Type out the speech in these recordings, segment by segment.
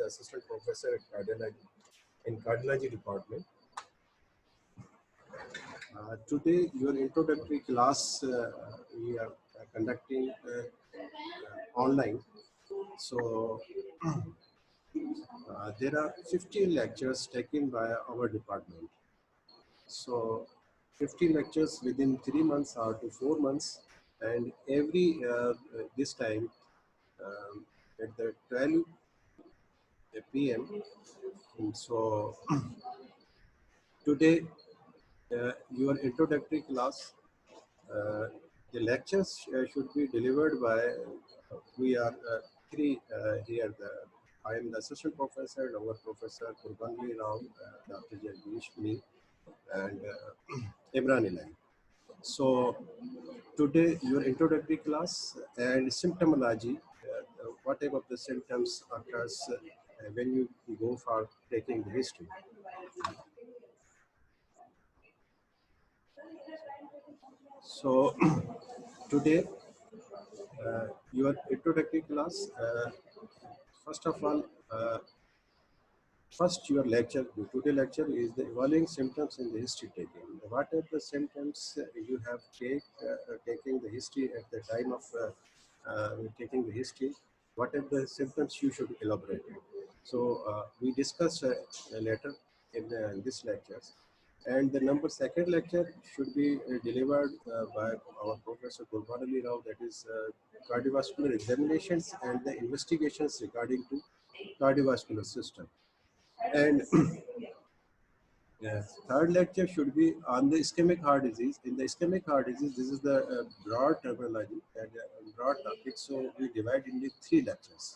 the assistant professor at cardiology in cardiology department. Today, your introductory class we are conducting online. So there are 15 lectures taken by our department. So 15 lectures within 3 months or to 4 months, and every this time at the 12 p.m. And so today your introductory class, the lectures should be delivered by we are three here. I am the assistant professor and our professor Kurbanli Rao, Dr. Jagdish, me, and Imran Ilahi. So today your introductory class and symptomology, what type of the symptoms occurs when you go for taking the history. So today your introductory class, first of all, first your lecture, the today lecture is the evaluating symptoms in the history taking. What are the symptoms you have taking the history at the time of taking the history? What are the symptoms you should elaborate? So we discussed later in this lectures. And the second lecture should be delivered by our Professor Gurbanali Rao, that is cardiovascular examinations and the investigations regarding to cardiovascular system. And third lecture should be on the ischemic heart disease. In the ischemic heart disease, this is the broad terminology and broad topic. So we divide into 3 lectures.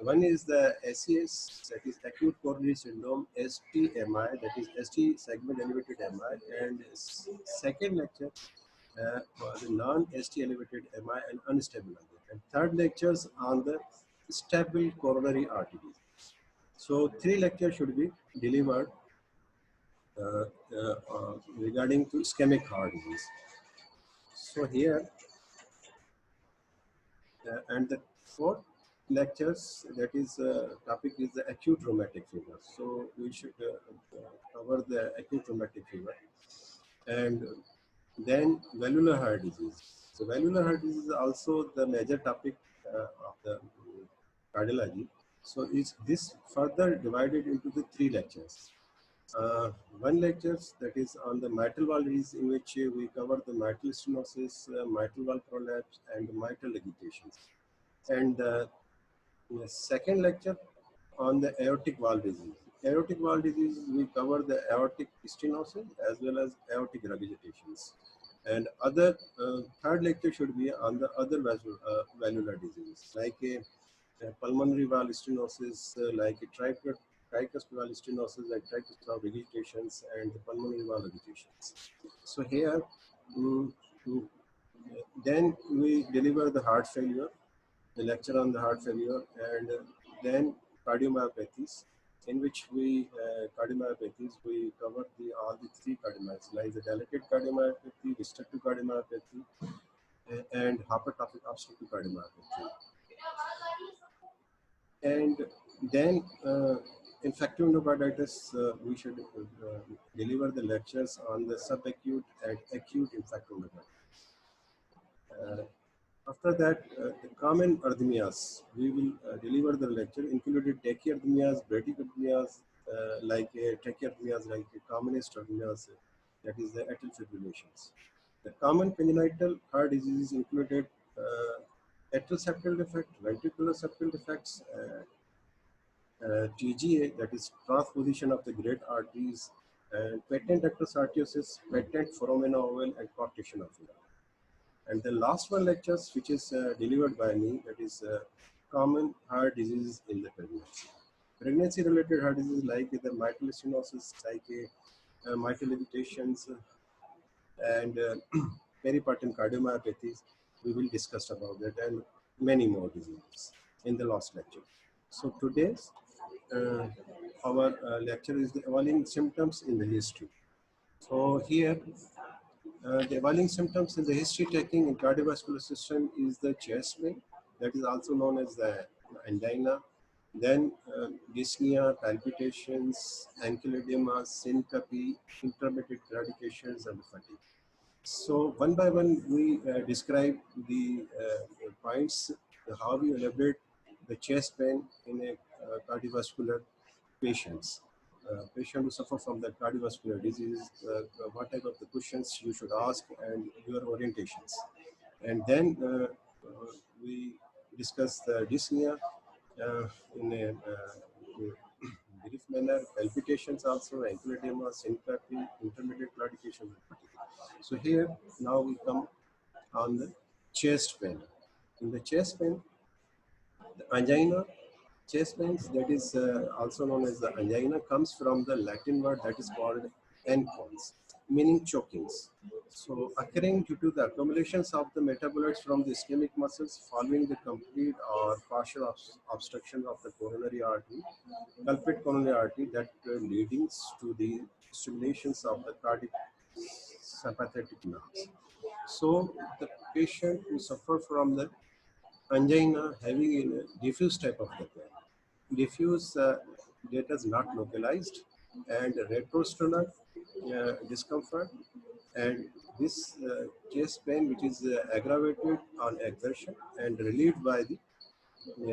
One is the SES, that is acute coronary syndrome, STMI, that is ST segment elevated MI, and second lecture was the non-ST elevated MI and unstable MI. And third lectures on the stable coronary arteries. So 3 lectures should be delivered regarding to ischemic heart disease. So here, and the 4th lectures, that is topic is the acute rheumatic fever. So we should cover the acute rheumatic fever. And then valvular heart disease. So valvular heart disease is also the major topic of the cardiology. So is this further divided into the 3 lectures. One lecture that is on the mitral valve disease, in which we cover the mitral stenosis, mitral valve prolapse, and mitral agitations. And the second lecture on the aortic valve disease. Aortic valve disease, we cover the aortic stenosis as well as aortic regurgitations. And other third lecture should be on the other valvular diseases, like a pulmonary valve stenosis, like a tricuspid valve stenosis, like tricuspid valve regurgitations, and the pulmonary valve regurgitations. So here, then we deliver the heart failure, the lecture on the heart failure, and then cardiomyopathies, in which we we cover all the 3 cardiomyopathies, like the dilated cardiomyopathy, obstructive cardiomyopathy, and hypertrophic obstructive cardiomyopathy. And then infective endocarditis, we should deliver the lectures on the subacute and acute infective endocarditis. After that, the common arrhythmias, we will deliver the lecture, including tachyarrhythmias, bradycardias, like tachyarrhythmias, like commonest arrhythmias, that is the atrial fibrillations. The common congenital heart diseases included atrial septal defect, ventricular septal defects, TGA, that is transposition of the great arteries, and patent ductal sarcoidosis, patent foramina ovale, and coarctation of the. And the last one lectures, which is delivered by me, that is common heart diseases in the pregnancy. Pregnancy-related heart disease like the mitral stenosis, like mitral agitations, and peripartum cardiomyopathies. We will discuss about that and many more diseases in the last lecture. So today's our lecture is the evaluating symptoms in the history. So here, the evaluating symptoms in the history taking in cardiovascular system is the chest pain, that is also known as the angina, Then dyspnea, palpitations, ankylodema, syncope, intermittent claudications, and fatigue. So one by one, we describe the points, how we elaborate the chest pain in a cardiovascular patients. Patient who suffer from the cardiovascular disease, what type of the questions you should ask and your orientations. And then we discuss the dyspnea in a brief manner, palpitations also, ankylodema, syncope, intermittent claudication, and fatigue. So here now we come on the chest pain. In the chest pain, the angina, chest pains, that is also known as the angina, comes from the Latin word that is called encons, meaning chokings. So occurring due to the accumulations of the metabolites from the ischemic muscles following the complete or partial obstruction of the coronary artery, culprit coronary artery, that leading to the stimulations of the cardiac sympathetic nerves. So the patient who suffer from the angina having a diffuse type of the pain. Diffuse that is not localized, and retrosternal discomfort, and this chest pain which is aggravated on exertion and relieved by the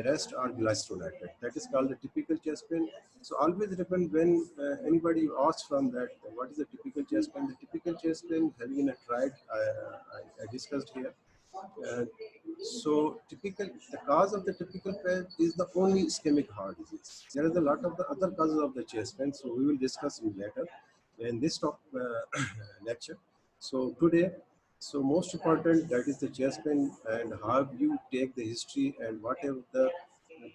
rest or glycerolated. That is called the typical chest pain. So always depend when anybody asks from that, what is the typical chest pain? The typical chest pain having a tried, I discussed here. Uh, so typical, the cause of the typical pain is the only ischemic heart disease. There is a lot of the other causes of the chest pain, so we will discuss in later in this talk lecture. So today, so most important, that is the chest pain and how you take the history and whatever the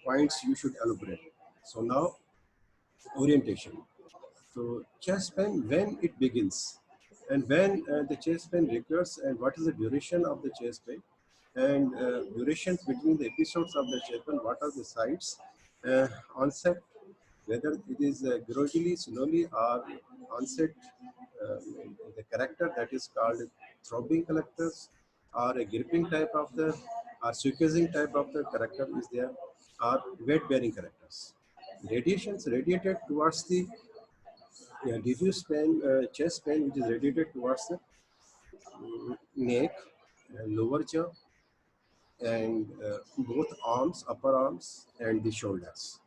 points you should elaborate. So now orientation. So chest pain, when it begins, and when the chest pain recurs, and what is the duration of the chest pain, and durations between the episodes of the chest pain, what are the sites, onset, whether it is gradually, slowly, or onset, the character that is called throbbing characters, or a gripping type of the, or suffusing type of the character is there, or weight-bearing characters. Radiations radiated towards the diffuse pain, chest pain, which is radiated towards the neck, lower jaw, and both arms, upper arms, and the shoulders.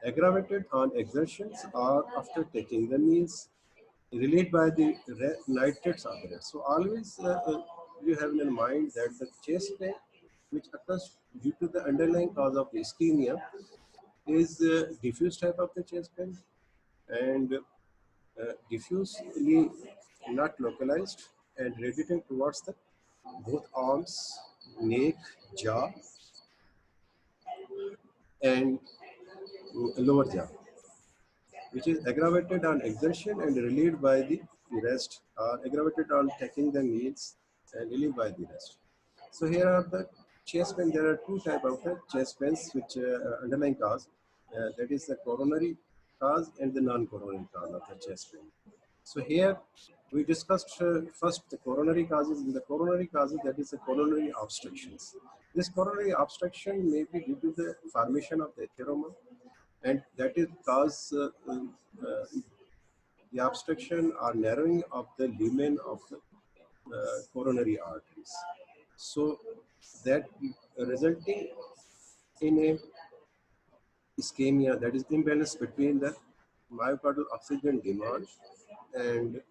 Aggravated on exertions or after taking the meals, relieved by the nitrates are there. So always you have in mind that the chest pain, which occurs due to the underlying cause of the ischemia, is diffuse type of the chest pain, and diffusely not localized and radiating towards the both arms, neck, jaw, and lower jaw, which is aggravated on exertion and relieved by the rest, or aggravated on taking the meals and relieved by the rest. So here are the chest pain. There are two types of the chest pains which underlying cause. That is the coronary cause and the non-coronary cause of the chest pain. So here we discussed first the coronary causes. In the coronary causes, that is the coronary obstructions. This coronary obstruction may be due to the formation of the atheroma, and that is cause the obstruction or narrowing of the lumen of the coronary arteries. So that resulting in a ischemia, that is imbalance between the myocardial oxygen demand and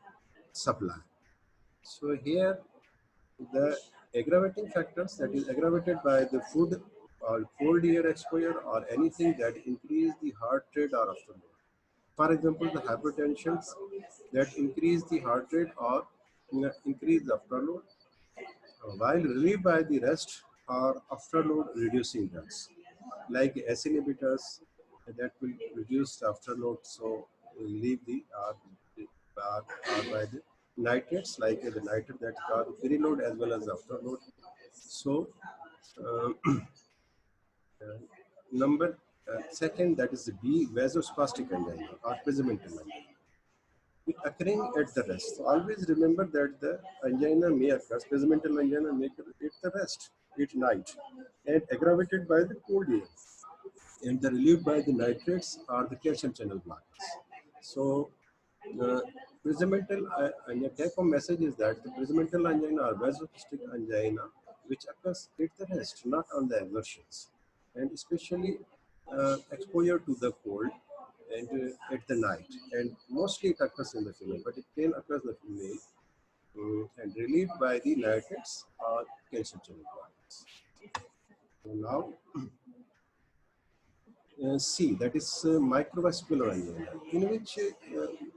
supply. So here the aggravating factors, that is aggravated by the food or cold air exposure or anything that increase the heart rate or afterload. For example, the hypertensions that increase the heart rate or increase the afterload, while relieved by the rest or afterload reducing drugs, like S inhibitors that will reduce the afterload, so leave the by the nitrates, like the nitrate that cause periload as well as afterload. So uh, number second, that is the B, vasospastic angina or pacemaker angina, occurring at the rest. So always remember that the angina may occur, pacemaker angina may occur at the rest, at night, and aggravated by the cold air. and the relieved by the nitrates are the calcium channel blockers. So uh, Prismatal take-home message is that the prismatal angina or vasogastric angina, which occurs at the rest, not on the exertions, and especially exposure to the cold and at the night, and mostly it occurs in the female, but it can occur in the female, and relieved by the nitrates or calcium channel blockers. So now C, that is microvascular angina, in which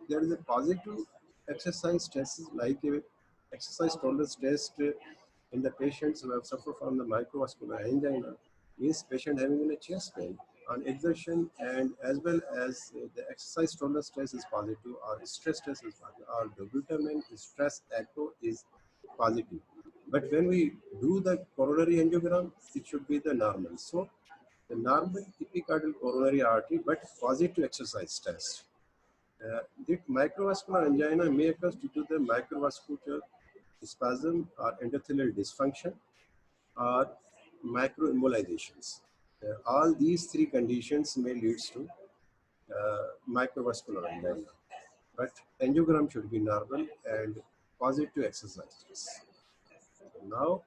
there is a positive exercise test, like a exercise tolerance test in the patients who have suffered from the microvascular angina, means patient having a chest pain on exertion, and as well as the exercise tolerance test is positive, or stress test is positive, or dobutamine stress echo is positive. But when we do the coronary angiogram, it should be the normal. So the normal epicardial coronary artery, but positive exercise test. The microvascular angina may occur due to the microvascular spasm or endothelial dysfunction or microembolizations. All these three conditions may lead to microvascular angina, but angiogram should be normal and positive exercise test. Now,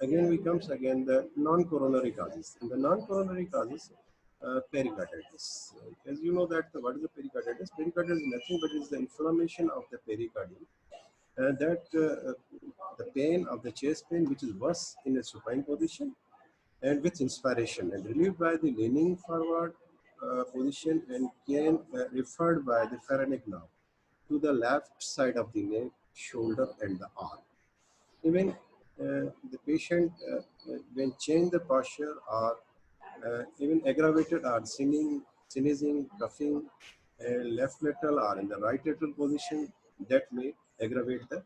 again we comes again the non-coronary causes. In the non-coronary causes, pericarditis. As you know that what is the pericarditis? Pericarditis is nothing but is the inflammation of the pericardium. The pain of the chest pain, which is worse in a supine position and with inspiration, and relieved by the leaning forward position, and can referred by the pharynx nerve to the left side of the neck, shoulder, and the arm. Even the patient, when change the posture or even aggravated or sneezing, coughing, left lateral or in the right lateral position, that may aggravate the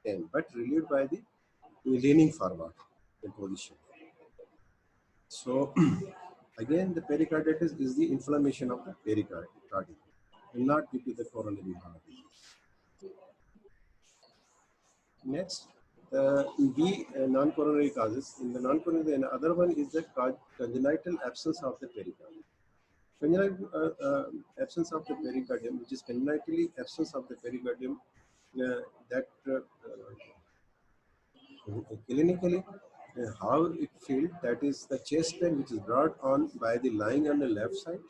pain, but relieved by the leaning forward in position. So again, the pericarditis is the inflammation of the pericardium, and not due to the coronary artery. Next, B, non-coronary causes. In the non-coronary, another one is the congenital absence of the pericardium. Congenital absence of the pericardium, which is congenitally absence of the pericardium, that clinically, how it feels, that is the chest pain which is brought on by the lying on the left side,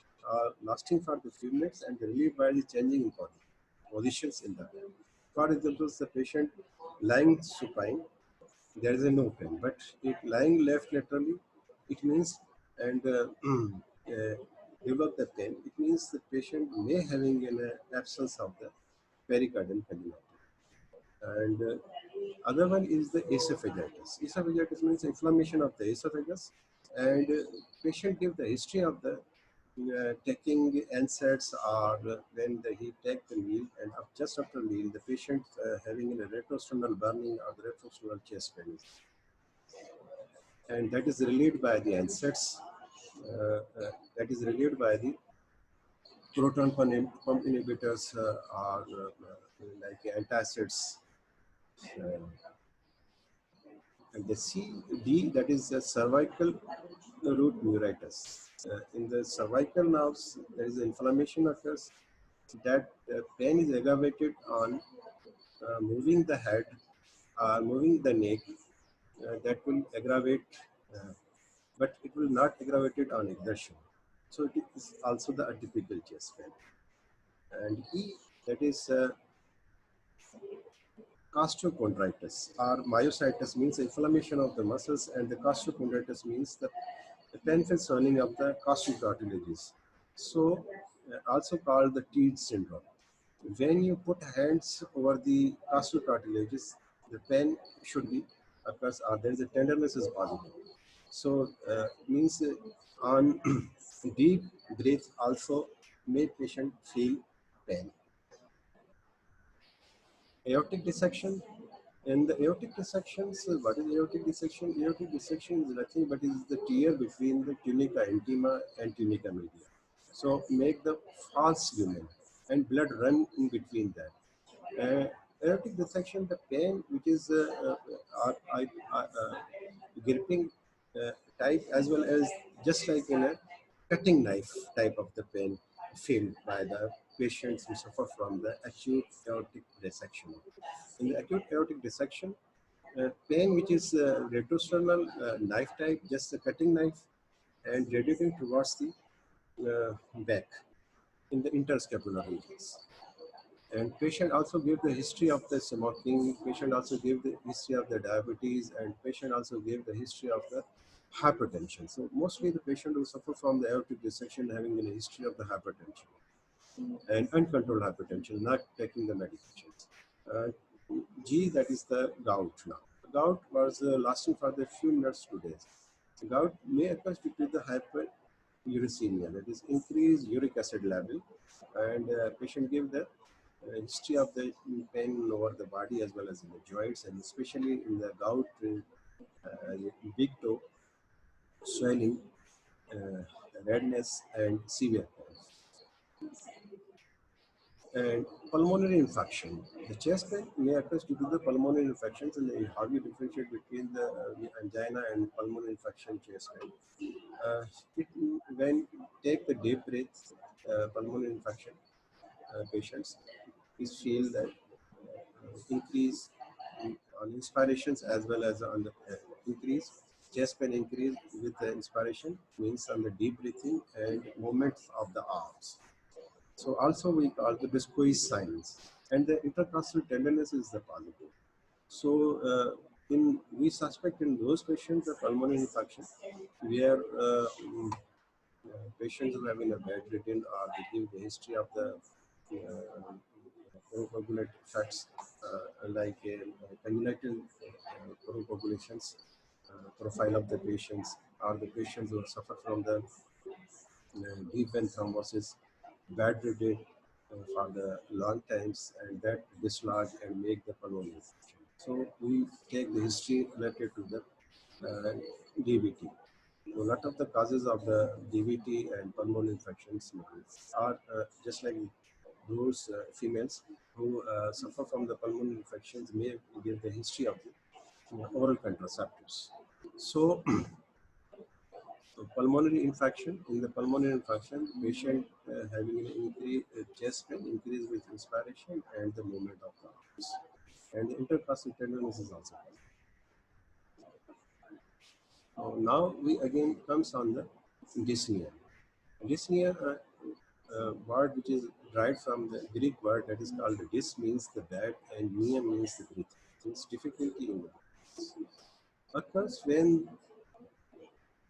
lasting for the few minutes and relieved by the changing in positions in the bed. For example, the patient lying supine, there is a no pain, but if lying left laterally, it means, and develop the pain, it means the patient may having an absence of the pericardium congenital. And other one is the esophagitis. Esophagitis means inflammation of the esophagus, and patient give the history of the taking NSAIDs, or when he take the meal, and just after meal, the patient having a retrosternal burning or the retrosternal chest pain, and that is relieved by the NSAIDs. That is relieved by the proton pump inhibitors, or like antacids. And the CD, that is the cervical root neuritis. In the cervical nerves, there is inflammation occurs. That pain is aggravated on moving the head, moving the neck. That will aggravate, but it will not aggravate it on exertion. So it is also the atypical chest pain. And E, that is costochondritis or myositis, means inflammation of the muscles, and the costochondritis means the painful swelling of the costal cartilages. So, also called the teeth syndrome. When you put hands over the costal cartilages, the pain should be occurs, or there is a tenderness is positive. So, means on deep breath also make patient feel pain. Aortic dissection. In the aortic dissections, what is aortic dissection? Aortic dissection is nothing but is the tear between the tunica intima and tunica media. So make the false lumen and blood run in between that. Aortic dissection, the pain which is gripping type, as well as just like in a cutting knife type of the pain felt by the patients who suffer from the acute aortic dissection. In the acute aortic dissection, pain which is retrosternal knife type, just a cutting knife and radiating towards the back in the interscapular regions. And patient also gave the history of the smoking, patient also gave the history of the diabetes, and patient also gave the history of the hypertension. So mostly the patient who suffer from the aortic dissection having a history of the hypertension and uncontrolled hypertension, not taking the medications. Uh, G, that is the gout now. Gout was lasting for the few minutes to days. Gout may occur due to the hyperuricemia, that is increased uric acid level, and patient gave the history of the pain over the body as well as in the joints, and especially in the gout, big toe, swelling, uh, redness, and severe pain. And pulmonary infection. The chest pain may occur due to the pulmonary infections, and how you differentiate between the angina and pulmonary infection chest pain. It, when take the deep breath, pulmonary infection patients is feel that increase on inspirations as well as on the increase chest pain increase with the inspiration means on the deep breathing and movements of the arms. So also we call the viscoid signs, and the intercostal tenderness is the positive. So in we suspect in those patients the pulmonary infection where patients who have been a bedridden or they give the history of the procoagulate fats like congenital procoagulations profile of the patients, or the patients who suffer from the deep vein thrombosis, bedridden for the long times, and that dislodge and make the pulmonary infection. So we take the history related to the DVT. So a lot of the causes of the DVT and pulmonary infections are just like those females who suffer from the pulmonary infections may give the history of the oral contraceptives. So pulmonary infection, in the pulmonary infection, patient having an increase chest pain, increase with inspiration and the movement of the arms. And the intercostal tenderness is also present. Now we again comes on the dyspnea. Dyspnea word which is derived from the Greek word that is called dys means the bad and nea means the breathing. Means difficulty in the breathing. Occurs when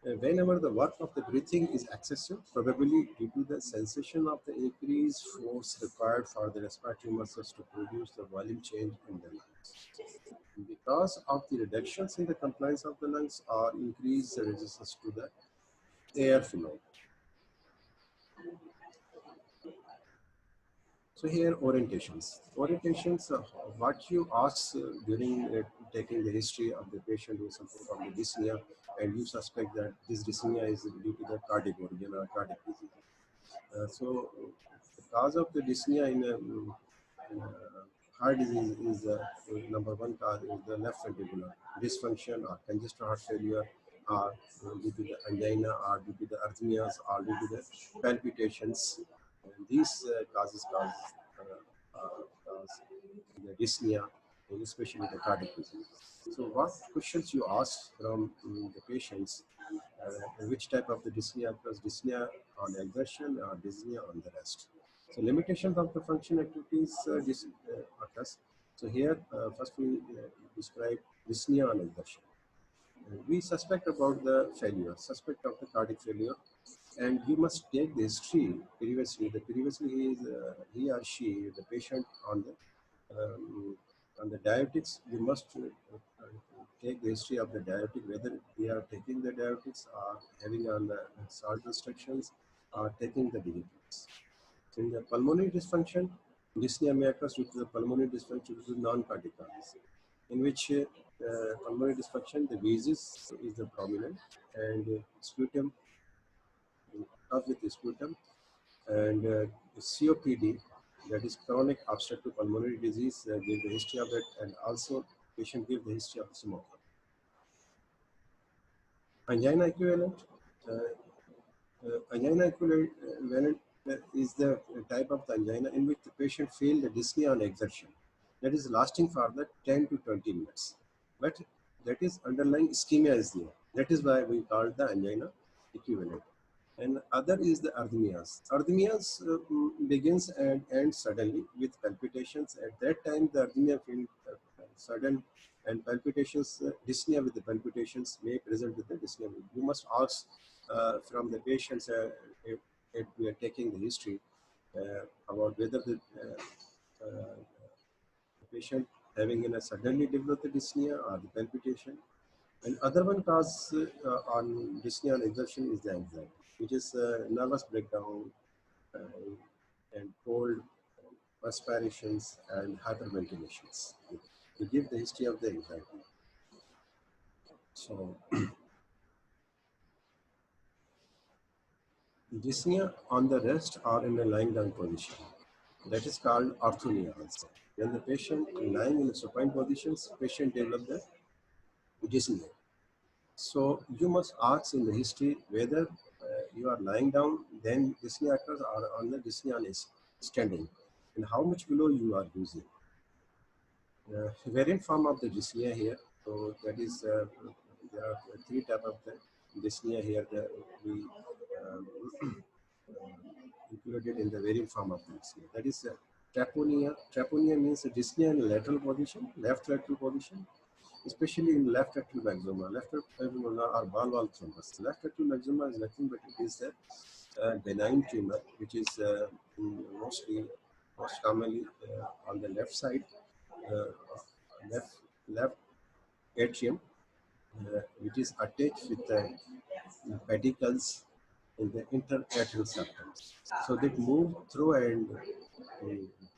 whenever the work of the breathing is excessive, probably due to the sensation of the increased force required for the respiratory muscles to produce the volume change in the lungs. Because of the reductions in the compliance of the lungs or increased resistance to the air flow. So here orientations. Orientations, what you ask during taking the history of the patient who suffers from the dyspnea, and you suspect that this dyspnea is due to the cardiac origin or cardiac disease. So the cause of the dyspnea in heart disease is number one cause is the left ventricular dysfunction or congestive heart failure, or due to the angina, or due to the arrhythmias, or due to the palpitations. And these cause the dyspnea, and especially the cardiac disease. So what questions you ask from the patients, which type of the dyspnea occurs, dyspnea on exertion or dyspnea on the rest. So limitations of the function activities occurs. So here first we describe dyspnea on exertion. We suspect about the failure, suspect of the cardiac failure, and you must take the history previously. The previously he or she, the patient on the diuretics. You must take the history of the diuretic, whether they are taking the diuretics or having on the salt restrictions or taking the DDTs. In the pulmonary dysfunction, dyspnea may occur due to the pulmonary dysfunction due to non-cardiac causes, in which pulmonary dysfunction, the wheezes is the prominent, and sputum, up with the sputum, and COPD, that is chronic obstructive pulmonary disease, give the history of it, and also patient give the history of smoker. Angina equivalent, Angina equivalent is the type of the angina in which the patient feels the dyspnea on exertion that is lasting for the 10 to 20 minutes. But that is underlying ischemia is there. That is why we call the angina equivalent. And other is the arrhythmias. Arrhythmias begins and ends suddenly with palpitations. At that time, the arrhythmia feels sudden and palpitations, dyspnea with the palpitations may present with the dyspnea. You must ask from the patients if we are taking the history about whether the patient having in a suddenly developed dyspnea or the palpitation. And other one cause on dyspnea on exertion is the anxiety, which is nervous breakdown and cold perspirations and hyperventilations. To give the history of the anxiety. So dyspnea on the rest or in a lying down position. That is called orthonia also. When the patient lying in a supine positions, patient develop the dyspnea. So you must ask in the history whether you are lying down, then dyspnea occurs, or on the dyspnea is standing, and how much below you are using. Variant form of the dyspnea here. So that is there are three type of the dyspnea here that we um, included in the variant form of the dyspnea. That is traponia. Traponia means a dyspnea in lateral position, left lateral position, especially in left atrial maxilla. Left atrial maxilla or ball valve thrombus. Left atrial maxilla is nothing but it is a benign tumor which is most commonly on the left side, uh, left left atrium, which is attached with the pedicles in the interatrial septum. So they move through and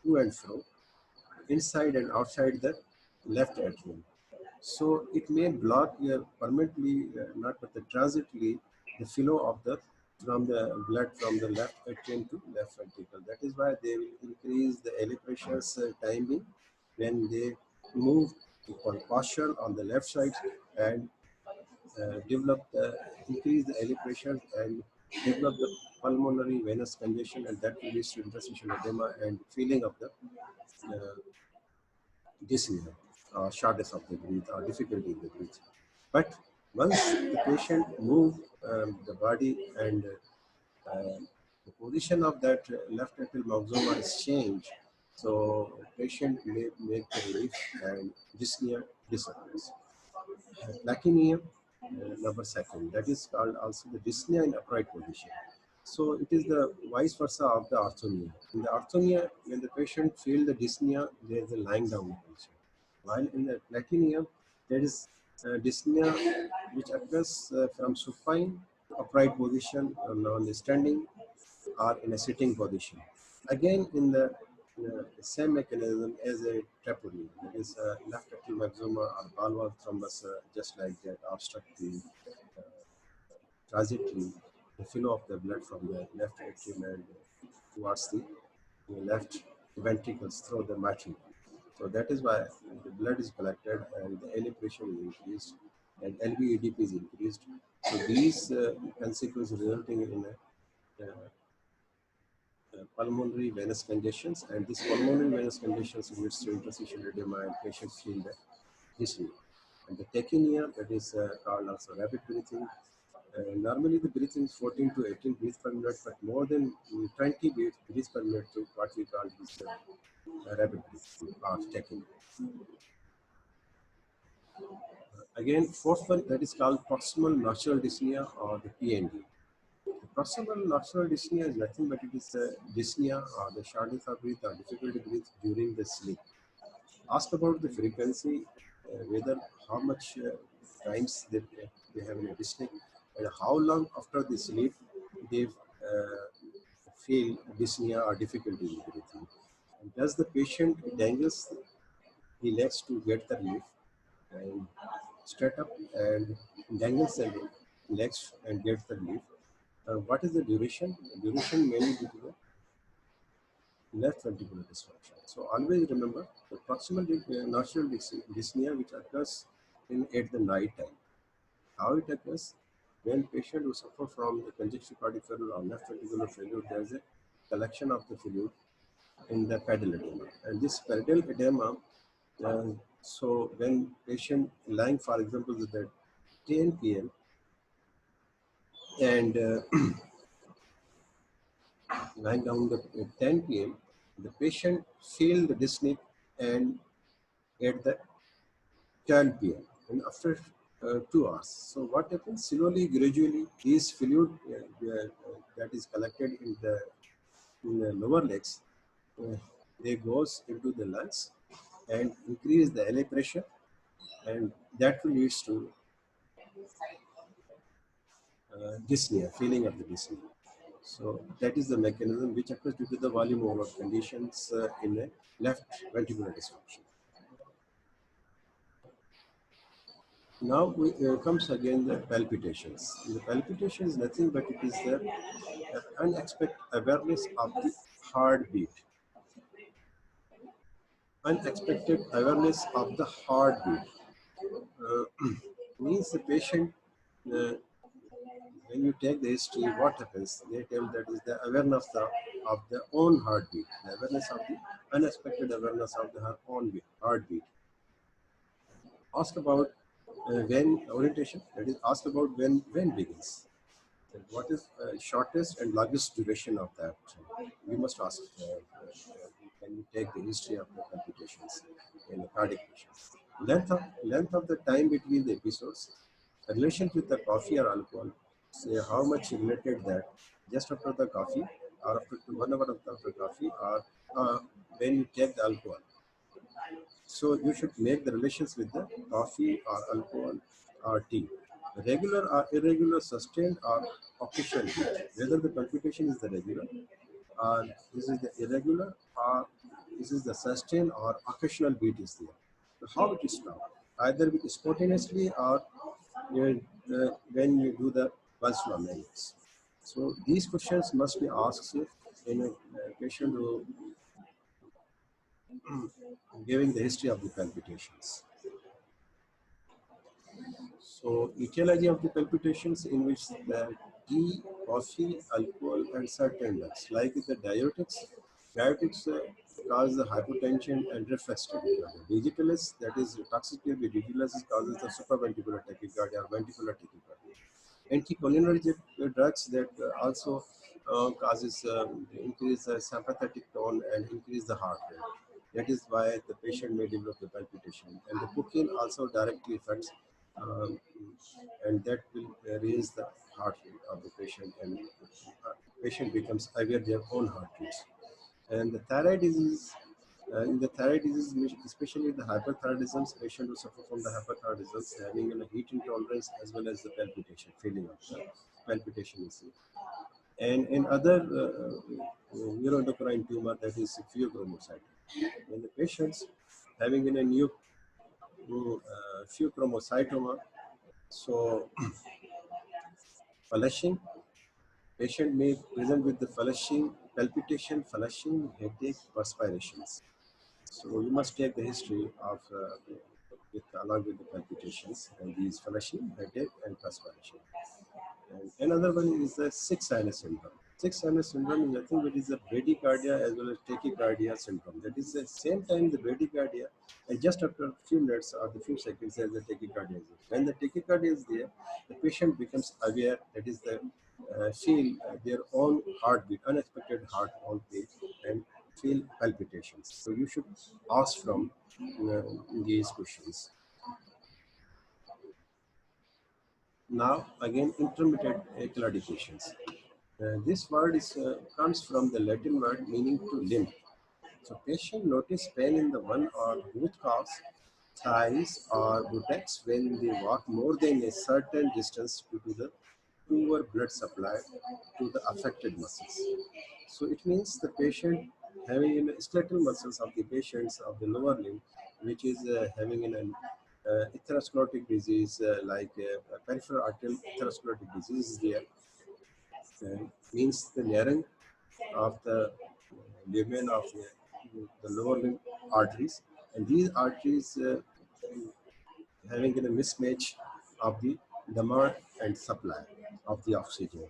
to and fro, inside and outside the left atrium. So it may block permanently, not but the transitly, the flow of the from the blood from the left atrium to left ventricle. That is why they will increase the air pressures timing when they move equal posture on the left side and develop the increase the air pressure and develop the pulmonary venous congestion, and that will lead to interstitial edema and feeling of the uh, dyspnea, shortness of the breath, or difficulty in the breath. But once the patient move the body and the position of that left atrial myxoma is changed, so patient may make the relief and dyspnea disappears. Plaquemia, number second, that is called also the dyspnea in upright position. So it is the vice versa of the orthonia. In the orthonia, when the patient feel the dyspnea, there is a lying down position. While in the plaquemia, there is dyspnea which occurs from supine to upright position on the standing or in a sitting position. Again, in the same mechanism as a treponeal, that is left atrial myxoma or valvular thrombus, just like that, obstruct the trajectory, the flow of the blood from the left atrium and towards the left ventricles through the mitral. So that is why the blood is collected and the LA pressure is increased and LVEDP is increased. So these consequences resulting in pulmonary venous congestions, and this pulmonary venous congestions leads to interstitial edema and patients feel the dyspnea. And the tachypnea, that is called also rapid breathing. Normally the breathing is 14 to 18 breaths per minute, but more than 20 breaths per minute to what we call is rapid breathing or tachypnea. Again, fourth one that is called proximal nocturnal dyspnea or the PND. The proximal nocturnal dyspnea is nothing but it is dyspnea or the shortness of breath or difficulty to breathe during the sleep. Ask about the frequency, whether how much times they have in a dyspnea and how long after the sleep they feel dyspnea or difficulty in breathing. And does the patient dangles the legs to get the relief and straight up and dangles the legs and gets the relief? What is the duration? The duration mainly due to the left ventricular dysfunction. So always remember the proximal nostril dyspnea which occurs in at the night time. How it occurs? when patient who suffer from the congestive cardiac failure or left ventricular failure, there is a collection of the fluid in the pedal edema. And this pedal edema, uh, so when patient lying, for example, at 10 p.m. and lying down at 10 p.m., the patient feel the dyspnea and at the 10 p.m. and after 2 hours. So what happens? Slowly, gradually, these fluid that is collected in the lower legs, uh, they goes into the lungs and increase the LA pressure, and that will leads to dyspnea, feeling of the dyspnea. So that is the mechanism which occurs due to the volume over conditions in a left ventricular dysfunction. Now comes again the palpitations. The palpitation is nothing but it is the unexpected awareness of the heartbeat. Unexpected awareness of the heartbeat means the patient, uh, when you take the history, what happens? They tell that is the awareness of their own heartbeat, the awareness of the unexpected awareness of the her own heartbeat. Ask about when orientation, that is ask about when begins. And what is shortest and longest duration of that? You must ask when you take the history of the computations in a cardiac patient. Length of the time between the episodes, relation with the coffee or alcohol, say how much related that just after the coffee or after 1 hour after coffee or when you take the alcohol. So you should make the relations with the coffee or alcohol or tea. Regular or irregular, sustained or occasional. Whether the computation is the regular or this is the irregular or this is the sustained or occasional beat is there. So how it is stopped? Either with spontaneously or when you do the pulse flow measurements. So these questions must be asked in a patient who giving the history of the palpitations. So etiology of the palpitations in which the tea, coffee, alcohol, and certain drugs, like the diuretics cause the hypotension and reflex tachycardia. Digitalis, that is toxicity of the digitalis, causes the supraventricular tachycardia or ventricular tachycardia. Anticholinergic drugs that also causes increase the sympathetic tone and increase the heart rate. That is why the patient may develop the palpitation. And the cocaine also directly affects, um, and that will raise the heart rate of the patient, and patient becomes aware their own heart rates. And the thyroid disease, in the thyroid disease, especially the hyperthyroidism, patients who suffer from the hyperthyroidism, having a heat intolerance as well as the palpitation, feeling of the palpitation is seen. And in other neuroendocrine tumor, that is pheochromocytoma. When the patients having in a new pheochromocytoma, so flushing, patient may present with the flushing, palpitation, flushing, headache, perspirations. So you must take the history of along with the palpitations and these flushing, headache, and perspiration. And another one is the six sinus syndrome. Six sinus syndrome is nothing but is a bradycardia as well as tachycardia syndrome. That is the same time the bradycardia, and just after a few minutes or the few seconds, as the tachycardia is there. When the tachycardia is there, the patient becomes aware. That is the feel their own heartbeat, unexpected heartbeat, and feel palpitations. So you should ask from these questions. Now again, intermittent claudications. This word comes from the Latin word meaning to limp. So patient notice pain in the one or both calves, thighs or buttocks when they walk more than a certain distance due to the poor blood supply to the affected muscles. So it means the patient having in skeletal muscles of the patients of the lower limb, which is having an atherosclerotic disease like peripheral arterial atherosclerotic disease is there, means the narrowing of the lumen of the lower limb arteries, and these arteries having a mismatch of the demand and supply of the oxygen.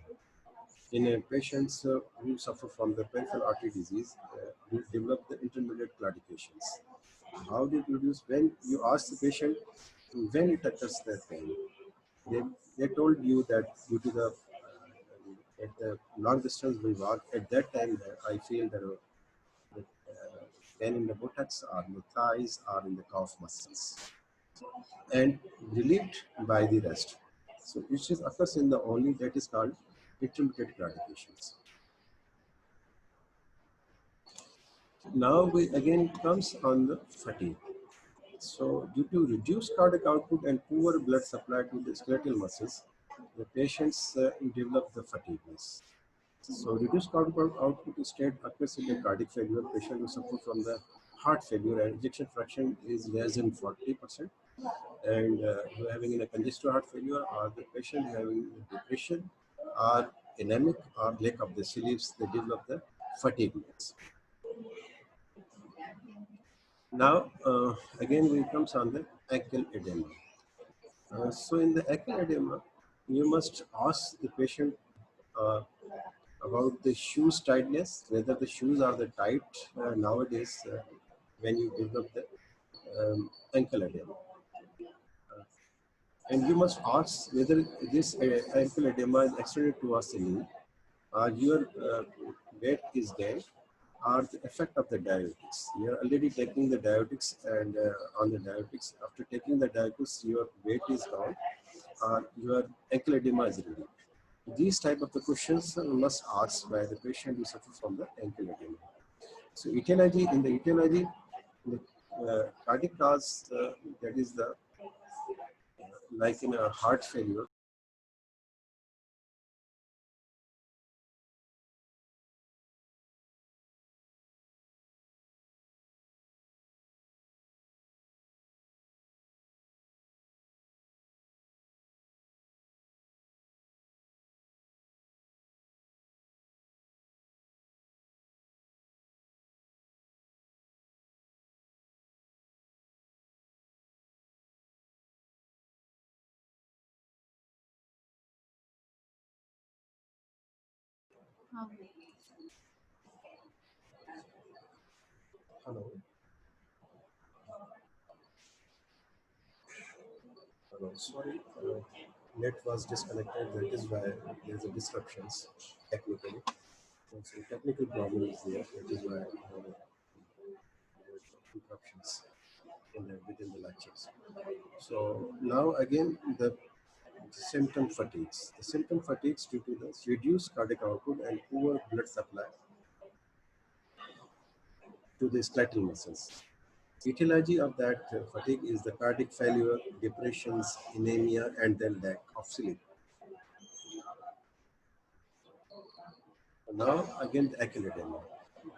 In patients who suffer from the peripheral artery disease, who develop the intermediate claudications. How they produce? When you ask the patient when it occurs their pain, they, they told you that due to the at the long distance we walk, at that time I feel that pain in the buttocks or in the thighs or in the calf muscles and relieved by the rest. So which is occurs in the only that is called intermittent gratifications. Now we again comes on the fatigue. So due to reduced cardiac output and poor blood supply to the skeletal muscles, the patients develop the fatigueness. So reduced cardiac output state occurs in the cardiac failure patient who suffer from the heart failure and ejection fraction is less than 40%, and who having in a congestive heart failure or the patient having depression or anemic or lack of the sleeps, they develop the fatigueness. Now again we comes on the ankle edema. So in the ankle edema, you must ask the patient uh, about the shoes tightness, whether the shoes are the tight nowadays when you develop the ankle edema. And you must ask whether this ankle edema is extended towards the knee, or your weight is gained, or the effect of the diuretics. You are already taking the diuretics, and on the diuretics, after taking the diuretics, your weight is down, or your ankle edema is relieved. These type of the questions must ask by the patient who suffer from the ankle edema. So etiology, in the etiology, the cardiac cause, that is the like in a heart failure. Hello, hello. Sorry, net was disconnected. That is why there's a disruptions technically. So technical problem is there. That is why interruptions within the lectures. So now again the symptom fatigues. The symptom fatigues due to the reduced cardiac output and poor blood supply to the skeletal muscles. Etiology of that fatigue is the cardiac failure, depressions, anemia, and then lack of sleep. Now again the ankle edema.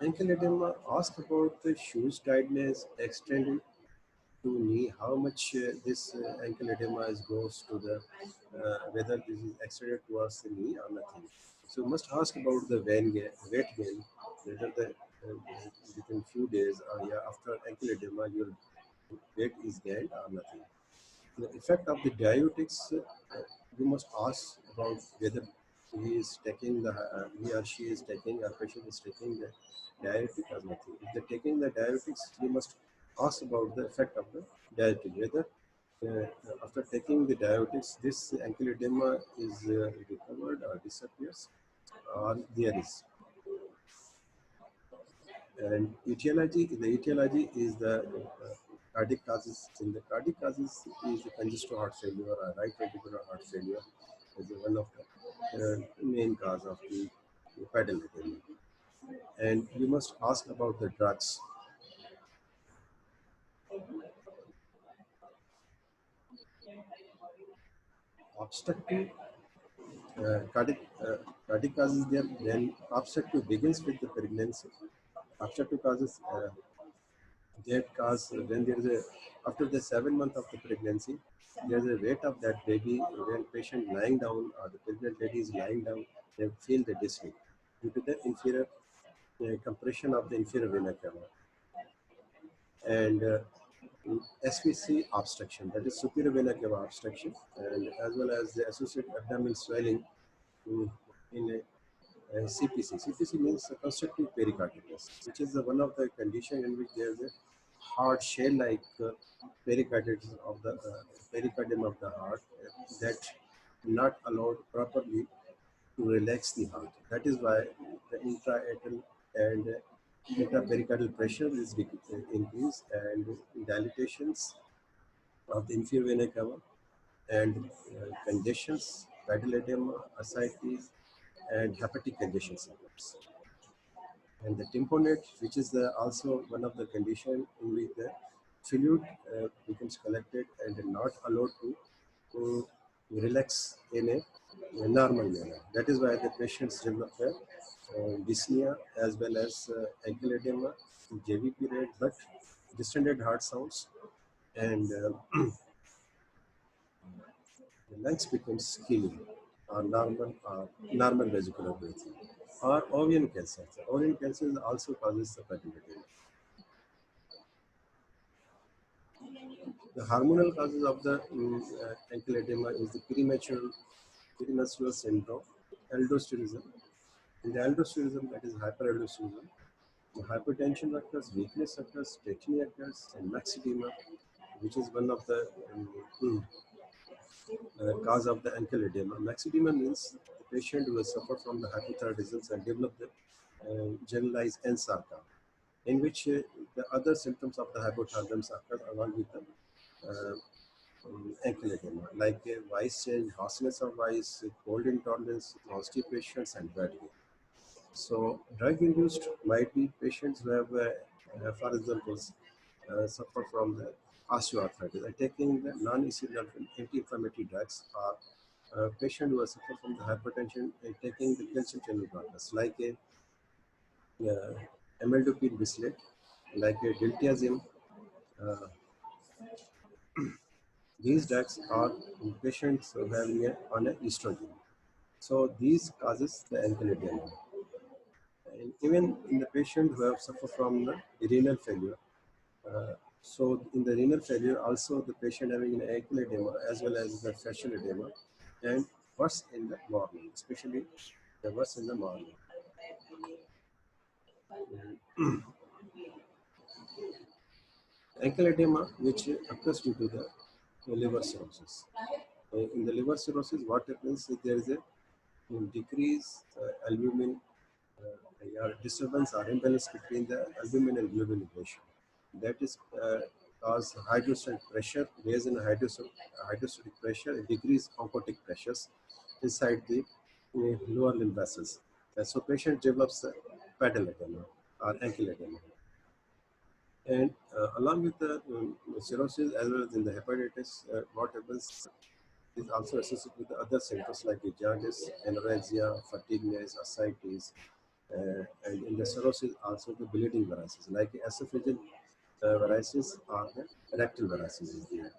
Ankle edema ask about the shoes tightness extended to knee, how much this ankle edema is goes to the whether this is extended towards the knee or nothing. So must ask about the weight gain, whether the within few days or yeah, after ankle edema your weight is gained or nothing. The effect of the diuretics, you must ask about whether he is taking the he or she is taking or patient is taking the diuretic or nothing. If they're taking the diuretics, you must ask about the effect of the diuretic, whether after taking the diuretics, this ankle edema is recovered or disappears, or there is. And etiology, the etiology is the cardiac causes. In the cardiac causes is the congestive heart failure or right ventricular heart failure is one of the main cause of the pedal edema. And you must ask about the drugs. Obstructive cardiac causes there. Then obstructive begins with the pregnancy. Obstructive causes that cause when there is a after the 7 month of the pregnancy, there is a weight of that baby when patient lying down or the pregnant lady is lying down, they feel the dyspnea due to the inferior compression of the inferior vena cava. And SVC obstruction, that is superior vena cava obstruction, and as well as the associated abdominal swelling mm, in CPC. CPC means constructive pericarditis, which is one of the condition in which there is a hard shell-like pericarditis of the pericardium of the heart that not allowed properly to relax the heart. That is why the intra-atrial and intrapericardial pressure is increased, and dilatations of the inferior vena cava and congestions, tidal edema, ascites, and hepatic congestion symptoms. And the tamponade, which is also one of the condition in which the fluid becomes collected and not allowed to relax in a normal manner. That is why the patients develop dyspnea as well as ankle edema, JVP rate, but distended heart sounds, and the lungs becomes skinny or normal vesicular breathing. Or ovarian cancer. Ovarian cancer also causes the fertility. The hormonal causes of the ankle edema is the premenstrual syndrome, aldosteronism. In the aldosteronism, that is hyperaldosteronism, the hypertension occurs, weakness occurs, tetany occurs, and myxedema, which is one of the cause of the ankle edema. Myxedema means the patient will suffer from the hypothyroidism and develop the generalized ensarca, in which the other symptoms of the hypothyroidism occur along with the ankle edema, like voice change, hoarseness of voice, cold intolerance, constipation, and fatigue. So, drug-induced might be patients who have, for example, suffer from the osteoarthritis and taking the non-steroidal anti-inflammatory drugs, or patient who suffer from the hypertension and taking the calcium channel blockers like a amlodipine bislete, like a diltiazem. Uh, these drugs are in patients who having on an estrogen. So these causes the ankle edema. And even in the patient who have suffered from the renal failure, so in the renal failure, also the patient having an ankle edema as well as the facial edema, and worse in the morning, especially the worse in the morning. Ankle edema, which occurs due to the liver cirrhosis. In the liver cirrhosis, what happens is there is a decrease albumin disturbance or imbalance between the albumin and globulin ratio. That is cause hydrostatic pressure, raise in hydrostatic pressure, and decrease oncotic pressures inside the lower limb vessels. So patient develops pedal edema or ankle edema. And along with the cirrhosis as well as in the hepatitis, what happens is also associated with the other symptoms like jaundice, anorexia, fatigueness, ascites, and in the cirrhosis also the bleeding varices like esophageal varices or the rectal varices is there.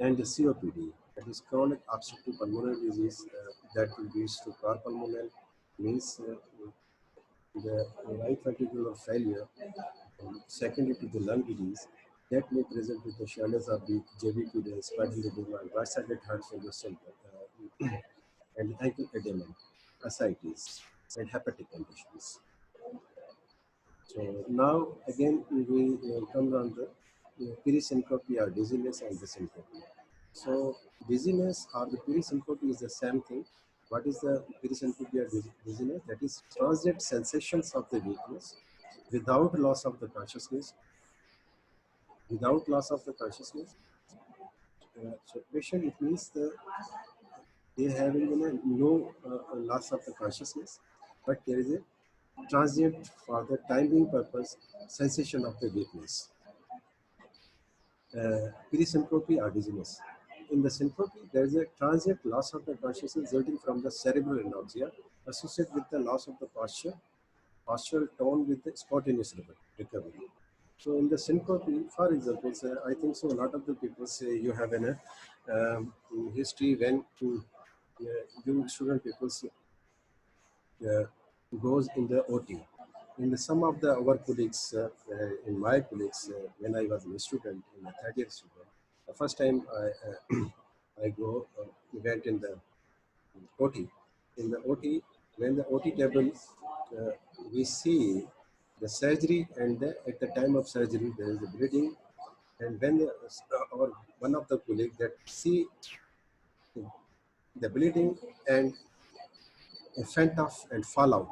And the COPD, that is chronic obstructive pulmonary disease that will lead to carpulmonal, means the right ventricular failure, secondary to the lung disease, that may present with the shortness of the JVP, the spinal edema, right-sided heart failure syndrome, and ankle edema, ascites, and hepatic conditions. So now again we come on the perisyncope or dizziness and the syncope. So dizziness or the perisyncope is the same thing. What is the perisyncope or dizziness? That is transient sensations of the weakness without loss of the consciousness. Without loss of the consciousness. So patient, it means they having no loss of the consciousness, but there is a transient for the time being purpose sensation of the weakness. Perisyncope or dizziness. In the syncope, there is a transient loss of the consciousness resulting from the cerebral anorexia associated with the loss of the postural tone with the spontaneous recovery. So in the syncope, for example, I think so a lot of the people say you have an history when you student people goes in the OT. in some of the our colleagues, in my colleagues, when I was a student in the third year student, the first time I go went in the OT. In the OT, when the OT table, uh, we see the surgery, and at the time of surgery there is a bleeding, and when our one of the colleagues that see the bleeding and a faint off and fall out.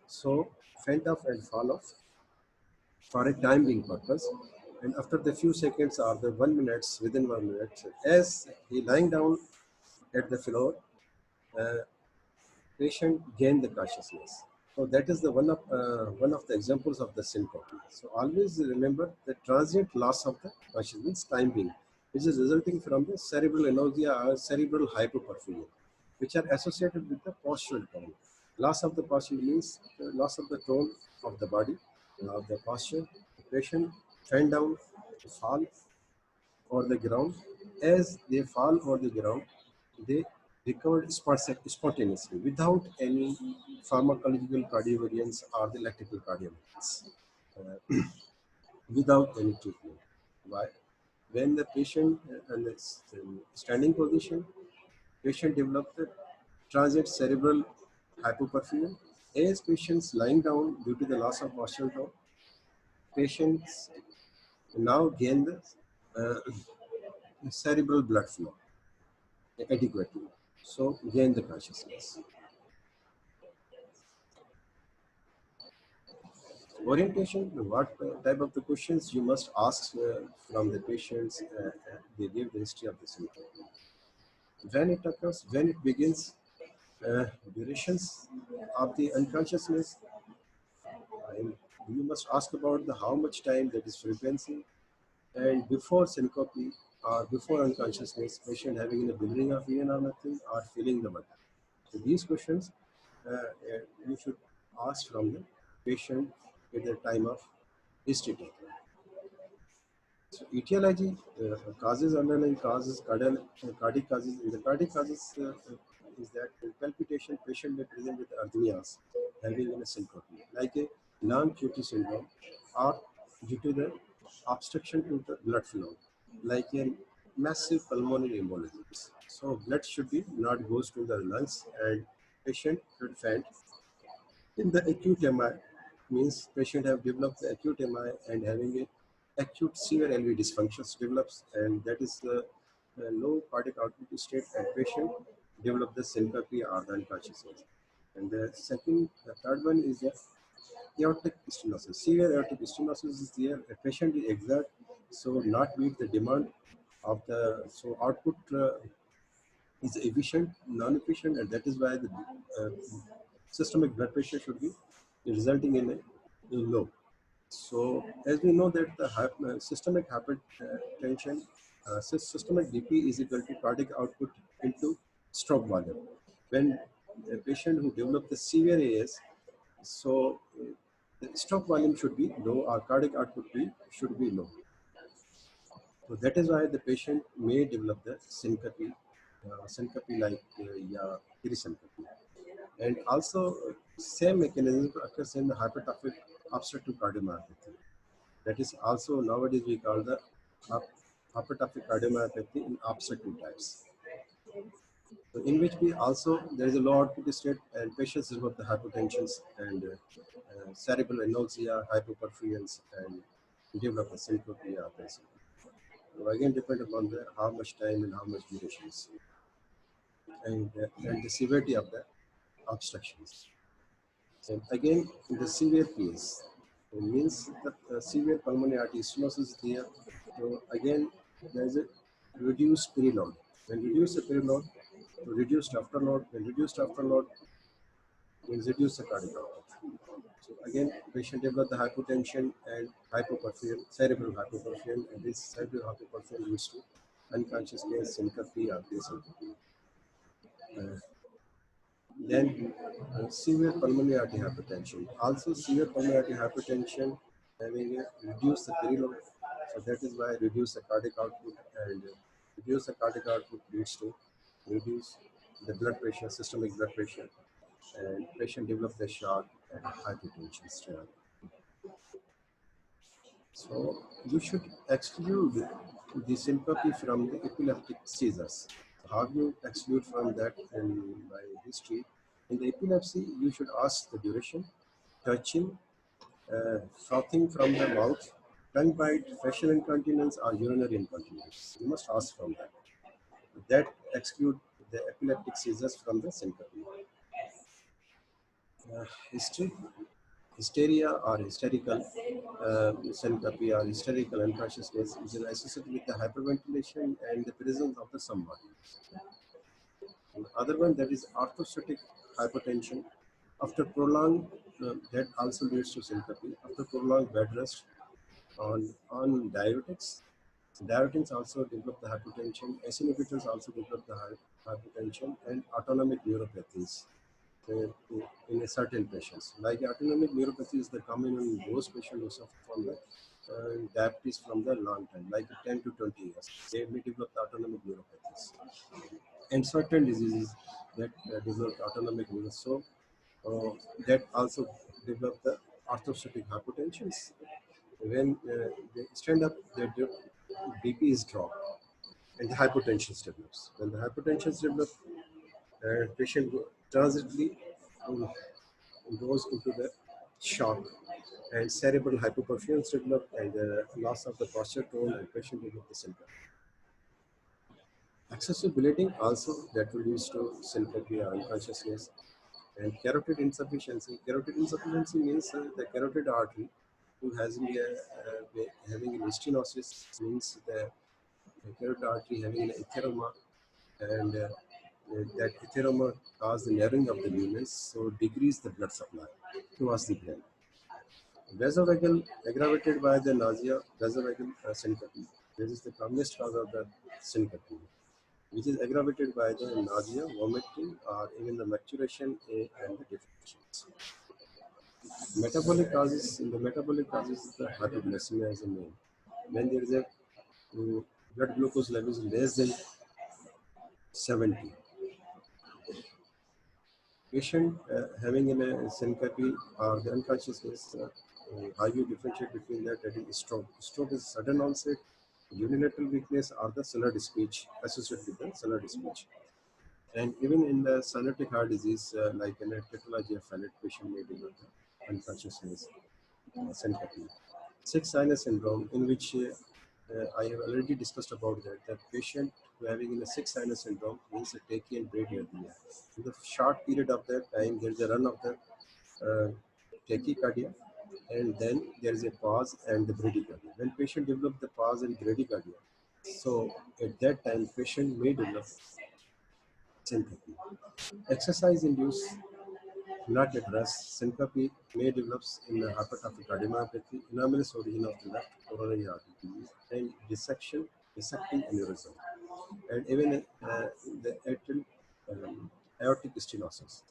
So faint off and fall off for a time being purpose. And after the few seconds or the 1 minutes, within 1 minute, as he lying down at the floor, uh, patient gain the consciousness. So that is the one of the examples of the syncope. So always remember the transient loss of the consciousness time being, which is resulting from the cerebral anosmia or cerebral hypoperfusion, which are associated with the postural tone. Loss of the posture means the loss of the tone of the body, of the posture. The patient bend down to fall or the ground. As they fall or the ground, they recovered spontaneously without any pharmacological cardiovariance or the electrical cardiovariance, without any treatment. Why? When the patient in the standing position, patient developed the transient cerebral hypoperfusion. As patients lying down due to the loss of postural tone, patients now gain the cerebral blood flow adequately. So gain the consciousness. Orientation, what type of the questions you must ask from the patients, they give the history of the symptom. When it occurs, when it begins, durations of the unconsciousness, and you must ask about the how much time, that is frequency, and before syncope or before unconsciousness, patient having a beginning of even or nothing or feeling the matter. So these questions you should ask from the patient at the time of history taking. So etiology, causes, underlying causes, cardiac causes. In the cardiac causes is that palpitation, patient may present with arrhythmias, having a syncope, like a non-QT syndrome, or due to the obstruction to the blood flow, like a massive pulmonary embolism. So blood should be not goes to the lungs, and patient should faint in the acute MI, means patient have developed the acute MI and having a acute severe LV dysfunctions develops, and that is the low cardiac output state, and patient develop the syncope or the unconsciousness. And the third one is the aortic stenosis. Severe aortic stenosis is there. A patient is exert, so not meet the demand of the so output is efficient, non-efficient, and that is why the uh, systemic blood pressure should be resulting in a low. So as we know that the systemic hypertension, systemic BP is equal to cardiac output into stroke volume. When a patient who develop the severe AS, so the stroke volume should be low or cardiac output should be low. So that is why the patient may develop the syncope like yeah, perisyncope. And also, same mechanism occurs in the hypertrophic obstructive cardiomyopathy. That is also nowadays we call the hypertrophic cardiomyopathy in obstructive types. So in which we also there is a low output state and patients develop the hypertensions and cerebral anosmia, hypoperfusions, and develop the syncope or perisyncope. So again, depend upon the how much time and how much durations, and the severity of the obstructions. And again, the severe case, it means that severe pulmonary artery stenosis is there. So again, there is a reduced periload. When reduce the periload, to reduced afterload. When reduced afterload means reduce the cardiac output. So again, patient develop the hypotension and hypoperfusion, cerebral hypoperfusion, and this cerebral hypoperfusion leads to unconsciousness, syncope, or presyncope. Uh, Then severe pulmonary artery hypertension. Also severe pulmonary artery hypertension having a reduce the periload. So that is why reduce the cardiac output, and reduce the cardiac output leads to reduce the blood pressure, systemic blood pressure, and patient develop the shock, and hypertension still. So you should exclude the syncope from the epileptic seizures. How do you exclude from that in my history? In the epilepsy, you should ask the duration, touching, frothing from the mouth, tongue bite, facial incontinence, or urinary incontinence. You must ask from that. That exclude the epileptic seizures from the syncope. History, hysteria or hysterical syncope or hysterical unconsciousness is associated with the hyperventilation and the presence of the somebody. And other one, that is orthostatic hypotension. After prolonged, that also leads to syncope. After prolonged bed rest on diuretics, diuretics also develop the hypertension. ACE inhibitors also develop the hypertension and autonomic neuropathies in a certain patients. Like autonomic neuropathy is the common in those patients who suffer from the diabetes from the long time, like 10 to 20 years. They may develop the autonomic neuropathies. And certain diseases that develop autonomic neuropathy. So that also develop the orthostatic hypotensions. When they stand up, their BP is dropped and the hypertension develops. When the hypertension develops, patient transiently um, goes into the shock and cerebral hypoperfusion develop and loss of the posture tone and patient develop the symptom. Excessive bleeding also that will lead to syncope or unconsciousness and carotid insufficiency. Carotid insufficiency means the carotid artery who has having an stenosis means the carotid artery having an atheroma and that atheroma cause the narrowing of the lumens, so decrease the blood supply towards the brain. Vasovagal aggravated by the nausea, vasovagal syncope. This is the commonest cause of the syncope, which is aggravated by the nausea, vomiting, or even the maturation and the deficits. Metabolic causes, in the metabolic causes, the hypoglycemia is the main. When there is a blood glucose level is less than 70, patient having a syncope or the unconsciousness, how you differentiate between that? That is stroke. Stroke is sudden onset, unilateral weakness, or the slurred speech associated with the slurred speech. And even in the cyanotic heart disease, like in a tetralogy of Fallot, patient may develop unconsciousness, syncope. Sixth sinus syndrome, in which I have already discussed about that. That patient who having in a sixth sinus syndrome means a tachy and bradycardia. In the short period of that time, there is a run of the tachycardia, and then there is a pause and the bradycardia. When patient develop the pause and bradycardia, so at that time, patient may develop syncope. Exercise induced not at rest, syncope may develop in the hypertrophic cardiomyopathy, anomalous origin of the left coronary artery disease, and dissecting aneurysm, and even the atrial aortic stenosis.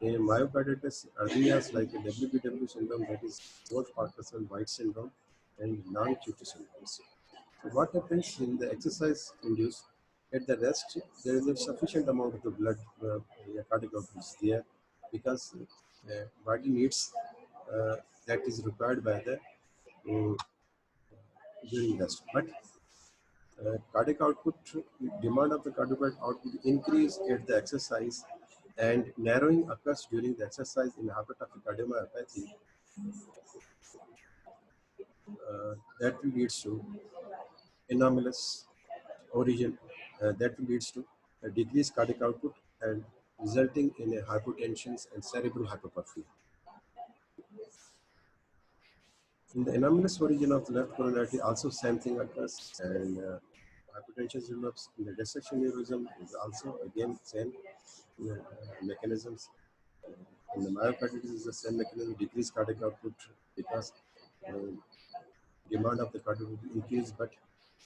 In myocarditis, arrhythmias like a WBW syndrome, that is both Parkinson-White syndrome and non-QT syndromes. So what happens in the exercise induced at the rest, there is a sufficient amount of the blood cardiac output is there because body needs that is required by the uh, during rest. But cardiac output, demand of the cardiac output increase at the exercise and narrowing occurs during the exercise in hypertrophic cardiomyopathy that leads to anomalous origin that leads to a decreased cardiac output and resulting in a hypotension and cerebral hypertrophy. In the anomalous origin of the left coronary artery, also same thing occurs, and hypertension develops in the dissection aneurysm is also again same mechanisms. In the myocarditis is the same mechanism, decreased cardiac output because uh, demand of the cardiac output increased, but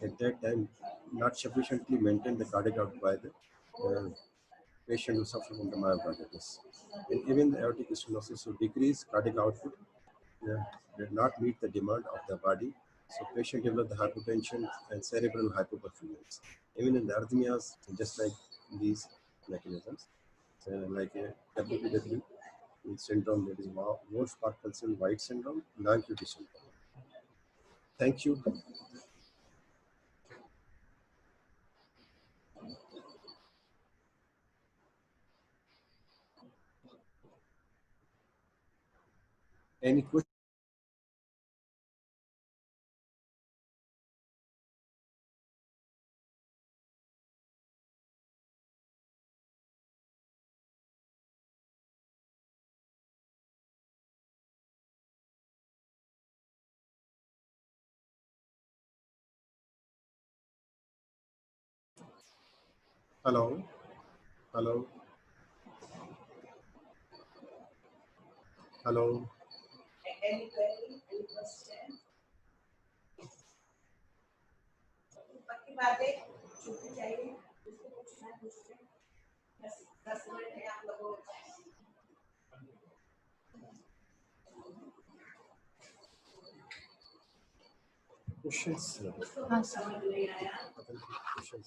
at that time not sufficiently maintained the cardiac output by the patient who suffer from the myocarditis. And even the aortic stenosis will decrease cardiac output, did not meet the demand of the body. So patient develop the hypertension and cerebral hypoperfusion. Even in the arrhythmias, just like these mechanisms, like a WPW. syndrome, that is Wolff-Parkinson-White syndrome, non-QT syndrome. Thank you. Any question? Hello? Hello? Hello? Any query, any question? बाकी बातें छुट्टी चाहिए जिसको पूछना है पूछ लें 10 minute है आप लोगों को Questions? हाँ समझ नहीं आया Questions?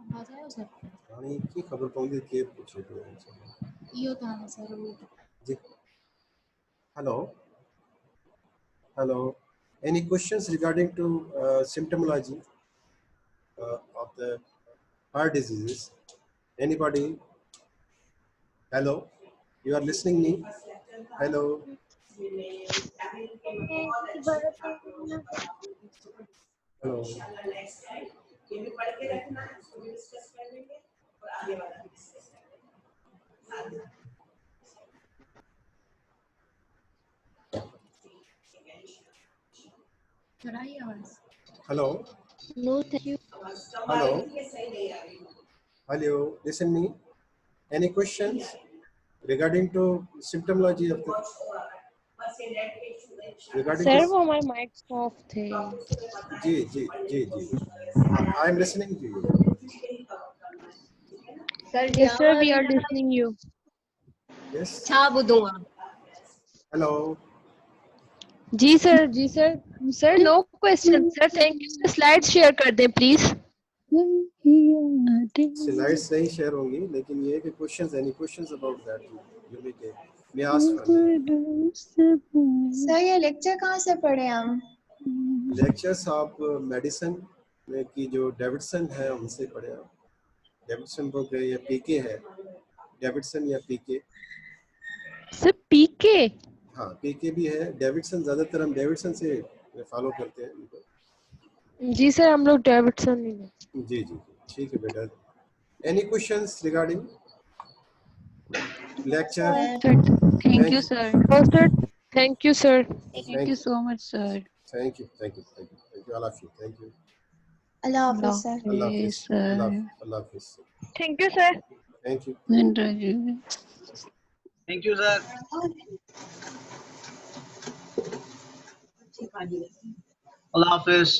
आवाज आया सर रानी की खबर पाऊंगी के पूछे तो यो था ना सर वो जी hello any questions regarding to symptomology of the heart diseases? Anybody? Hello, you are listening me? Hello? Hello? ये भी पढ़ के रखना है उसको भी डिस्कस कर लेंगे और आगे वाला भी डिस्कस कर लेंगे चढ़ाई आवाज Hello? No thank you Hello? Hello, listen me. Any questions regarding to symptomology of the regarding sir this? वो हमारे माइक्स ऑफ थे जी I am listening to you. Yes sir we are listening you Yes. छा बुधूंगा Hello. जी sir sir no question sir thank you sir slide share कर दें please Slides नहीं share होंगी लेकिन ये कि questions, any questions about that you may ask for me. Sir ये लेक्चर कहाँ से पढ़े हम? Lectures आप मेडिसिन में की जो डेविडसन है उनसे पढ़े आप. डेविडसन बुक है या पीके है, डेविडसन या पीके. सर पीके हाँ पीके भी है, डेविडसन ज्यादातर हम डेविडसन से फॉलो करते हैं उनको. जी सर हम लोग डेविडसन ही हैं जी ठीक है बेटा. Any questions regarding lecture? Thank you, sir. No sir thank you sir Thank you so much, sir. Thank you all of you. Thank you. अल्लाह हाफिज़ sir. Allah Hafiz. Yes, sir. Allah Hafiz. Thank you sir Thank you. And Raju. Thank you, sir. Allah Hafiz.